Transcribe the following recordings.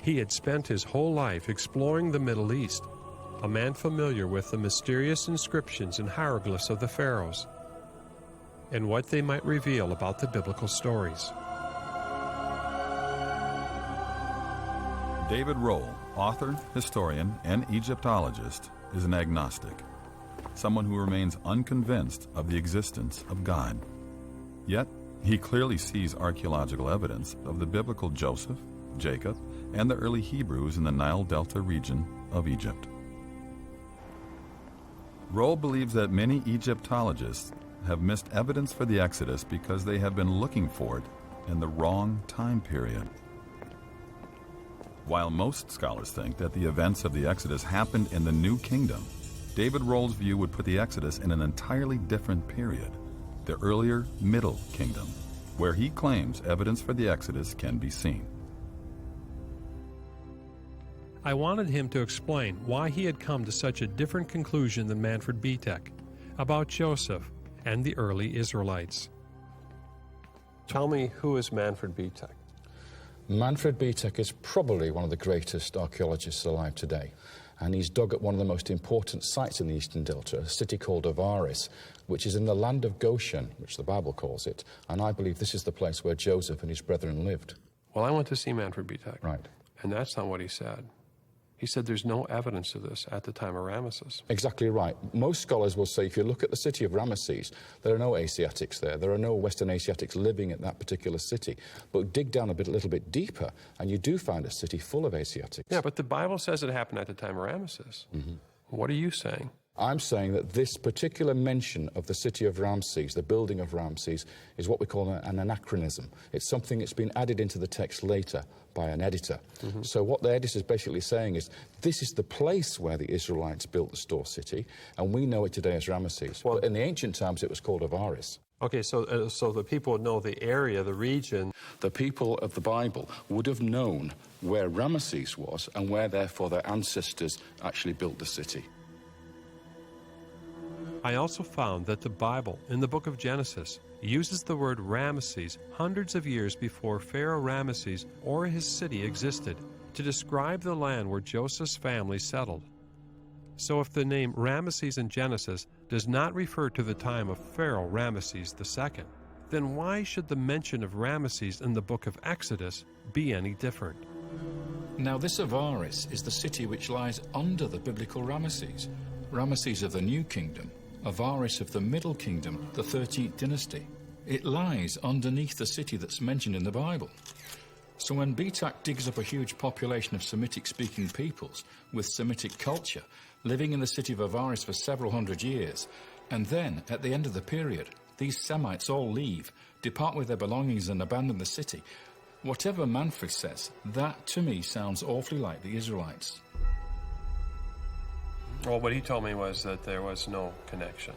He had spent his whole life exploring the Middle East, a man familiar with the mysterious inscriptions and hieroglyphs of the pharaohs, and what they might reveal about the biblical stories. David Rohl, author, historian, and Egyptologist, is an agnostic, someone who remains unconvinced of the existence of God. Yet, he clearly sees archaeological evidence of the biblical Joseph, Jacob, and the early Hebrews in the Nile Delta region of Egypt. Rohl believes that many Egyptologists have missed evidence for the Exodus because they have been looking for it in the wrong time period. While most scholars think that the events of the Exodus happened in the New Kingdom, David Rohl's view would put the Exodus in an entirely different period, the earlier Middle Kingdom, where he claims evidence for the Exodus can be seen. I wanted him to explain why he had come to such a different conclusion than Manfred Bietek about Joseph and the early Israelites. Tell me, who is Manfred Bietek? Manfred Bietek is probably one of the greatest archaeologists alive today, and he's dug at one of the most important sites in the Eastern Delta, a city called Avaris, which is in the land of Goshen, which the Bible calls it, and I believe this is the place where Joseph and his brethren lived. Well, I went to see Manfred Bietek. Right. And that's not what he said. He said there's no evidence of this at the time of Ramesses. Exactly right. Most scholars will say if you look at the city of Ramesses, there are no Asiatics there. There are no Western Asiatics living at that particular city. But dig down a little bit deeper, and you do find a city full of Asiatics. Yeah, but the Bible says it happened at the time of Ramesses. Mm-hmm. What are you saying? I'm saying that this particular mention of the city of Ramses, the building of Ramses, is what we call an anachronism. It's something that's been added into the text later by an editor. Mm-hmm. So what the editor is basically saying is, this is the place where the Israelites built the store city, and we know it today as Ramesses. Well, but in the ancient times, it was called Avaris. Okay, so the people would know the area, the region. The people of the Bible would have known where Ramesses was and where, therefore, their ancestors actually built the city. I also found that the Bible, in the book of Genesis, uses the word Ramesses hundreds of years before Pharaoh Ramesses or his city existed to describe the land where Joseph's family settled. So if the name Ramesses in Genesis does not refer to the time of Pharaoh Ramesses II, then why should the mention of Ramesses in the book of Exodus be any different? Now this Avaris is the city which lies under the biblical Ramesses. Ramesses of the New Kingdom, Avaris of the Middle Kingdom, the 13th dynasty. It lies underneath the city that's mentioned in the Bible. So when Bietek digs up a huge population of Semitic-speaking peoples with Semitic culture living in the city of Avaris for several hundred years, and then, at the end of the period, these Semites all leave, depart with their belongings and abandon the city, whatever Manfred says, that to me sounds awfully like the Israelites. Well, what he told me was that there was no connection.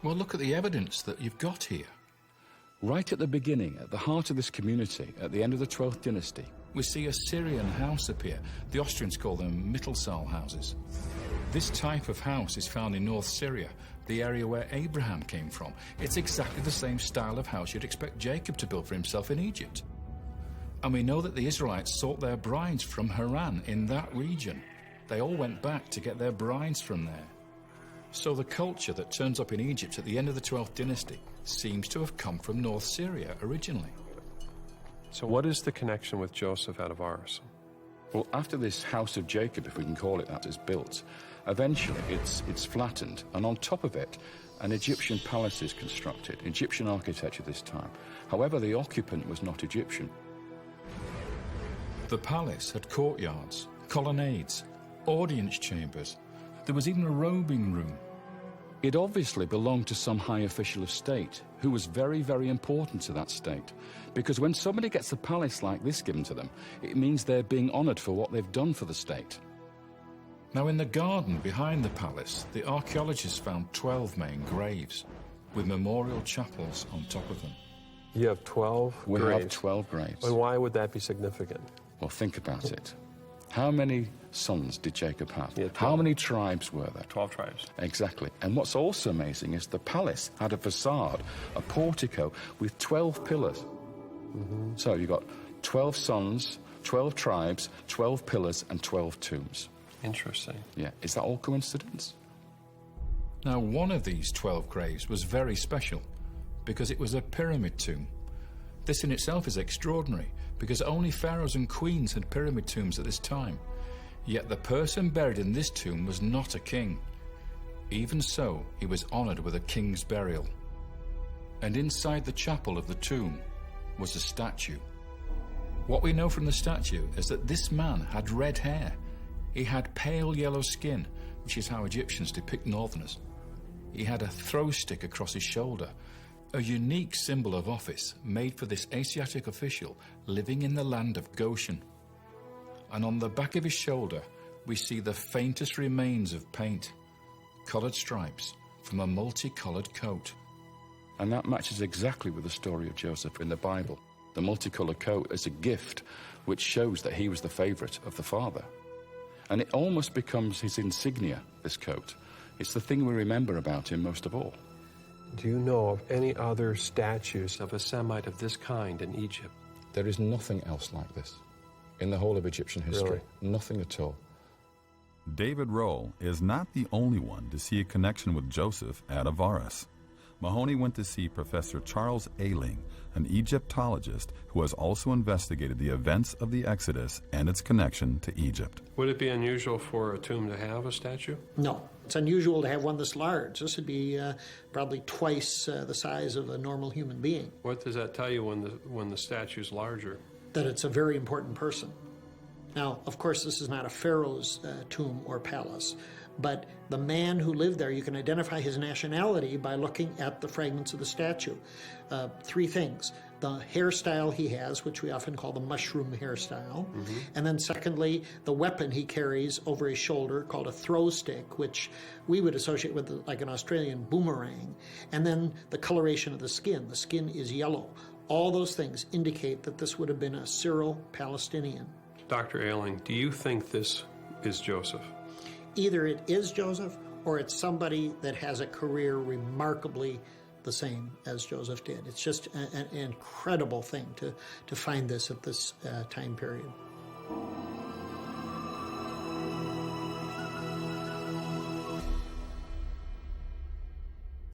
Well, look at the evidence that you've got here. Right at the beginning, at the heart of this community, at the end of the 12th dynasty, we see a Syrian house appear. The Austrians call them Mittelsaal houses. This type of house is found in North Syria, the area where Abraham came from. It's exactly the same style of house you'd expect Jacob to build for himself in Egypt. And we know that the Israelites sought their brides from Haran in that region. They all went back to get their brides from there. So the culture that turns up in Egypt at the end of the 12th dynasty seems to have come from North Syria originally. So what is the connection with Joseph at Avaris? Well, after this house of Jacob, if we can call it that, is built, eventually it's flattened, and on top of it, an Egyptian palace is constructed, Egyptian architecture this time. However, the occupant was not Egyptian. The palace had courtyards, colonnades, audience chambers. There was even a robing room. It obviously belonged to some high official of state who was very, very important to that state. Because when somebody gets a palace like this given to them, it means they're being honored for what they've done for the state. Now, in the garden behind the palace, the archaeologists found 12 main graves with memorial chapels on top of them. You have 12 graves? We have 12 graves. And why would that be significant? Well, think about it. How many sons did Jacob have? Yeah, 12. How many tribes were there? 12 tribes. Exactly. And what's also amazing is the palace had a facade, a portico, with 12 pillars. Mm-hmm. So you've got 12 sons, 12 tribes, 12 pillars, and 12 tombs. Interesting. Yeah, is that all coincidence? Now, one of these 12 graves was very special because it was a pyramid tomb. This in itself is extraordinary because only pharaohs and queens had pyramid tombs at this time. Yet the person buried in this tomb was not a king. Even so, he was honored with a king's burial. And inside the chapel of the tomb was a statue. What we know from the statue is that this man had red hair. He had pale yellow skin, which is how Egyptians depict northerners. He had a throw stick across his shoulder, a unique symbol of office made for this Asiatic official living in the land of Goshen. And on the back of his shoulder, we see the faintest remains of paint, colored stripes from a multicolored coat. And that matches exactly with the story of Joseph in the Bible. The multicolored coat is a gift which shows that he was the favorite of the father. And it almost becomes his insignia, this coat. It's the thing we remember about him most of all. Do you know of any other statues of a Semite of this kind in Egypt? There is nothing else like this in the whole of Egyptian history. Really? Nothing at all. David Roll is not the only one to see a connection with Joseph at Avaris. Mahoney went to see Professor Charles Ayling, an Egyptologist who has also investigated the events of the Exodus and its connection to Egypt. Would it be unusual for a tomb to have a statue? No. It's unusual to have one this large. This would be probably twice the size of a normal human being. What does that tell you when the statue's larger? That it's a very important person. Now, of course, this is not a pharaoh's tomb or palace, but the man who lived there, you can identify his nationality by looking at the fragments of the statue. Three things. The hairstyle he has, which we often call the mushroom hairstyle. And then secondly, the weapon he carries over his shoulder called a throw stick, which we would associate with like an Australian boomerang. And then the coloration of the skin. The skin is yellow. All those things indicate that this would have been a Syro-Palestinian. Dr. Ayling, do you think this is Joseph? Either it is Joseph or it's somebody that has a career remarkably the same as Joseph did. It's just an incredible thing to find this at this time period.